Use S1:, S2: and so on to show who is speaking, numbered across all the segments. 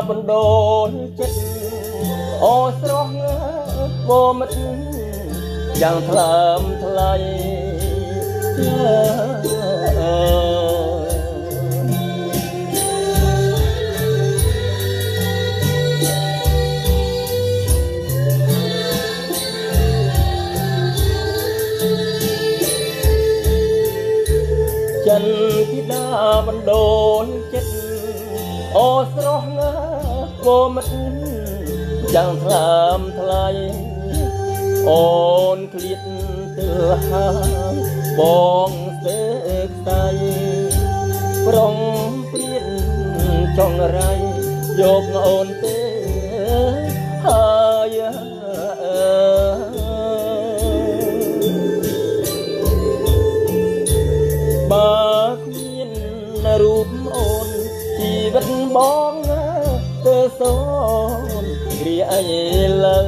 S1: បណ្ដូលចិត្តអូស្រស់បមិត្តយ៉ាងថ្លើមថ្លៃចិនធីតាបណ្ដូលចិត្តអូស្រស់បមិត្តយ៉ាងថ្លើមថ្លៃអូនឃ្លាតទៅហើយបងស្ទើរខ្សែប្រងព្រៀនចង់រៃយកអូនទេហើយបើគ្មានរូបអូនជីវិតបងទៅសូនគ្រាអីលើ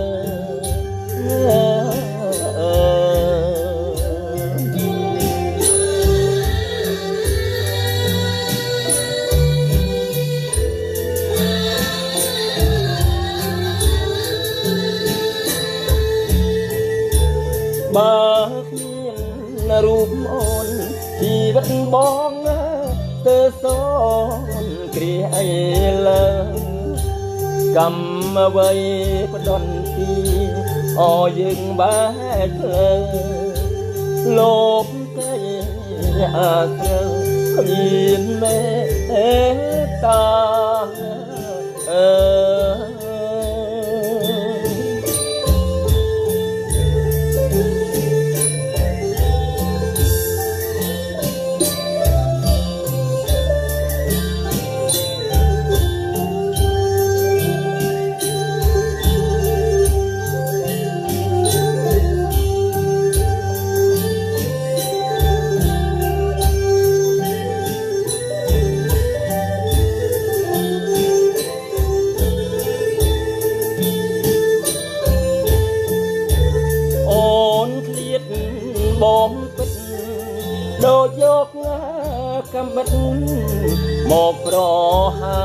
S1: បើគ្មានរូបអូនជីវិតបងទៅសូនគ្រាអីលើកម្មអ្វីផ្ដន់ទីអយើងបែកភ្លើលោកទេអាស្រ័យគ្មានមេតាបងពិតដូចយកកំបិតមកប្រហា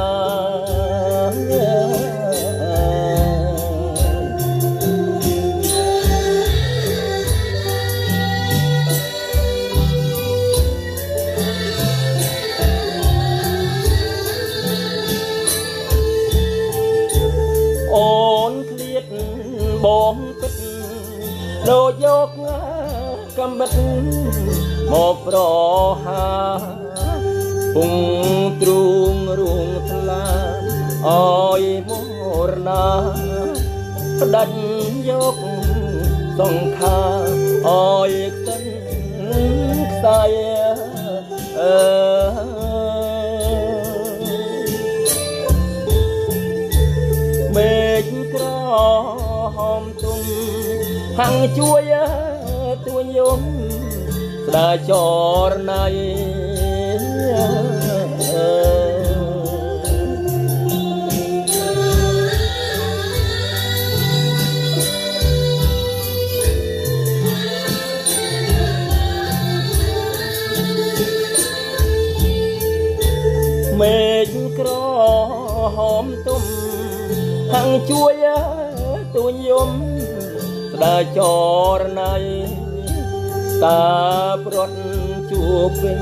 S1: អូនឃ្លាតបងពិតដូចយកកំបិតមកប្រហាពងទ្រូងរួងថ្លាអើយមរណាផ្ដាច់យកសង្ខាអើយខ្សិនខ្សែមេឃក្រហមទុំហាំងជួយទួញយំស្ដាចរណៃមេឃក្រហមទុំហាំងជួយទួញយំស្ដាចរណៃតាប្រត់ជួបវិញ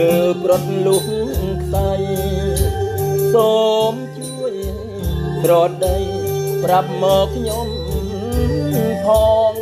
S1: ឬប្រត់លុះខ្សែសូមជួយត្រដីប្រាប់មកខ្ញុំផង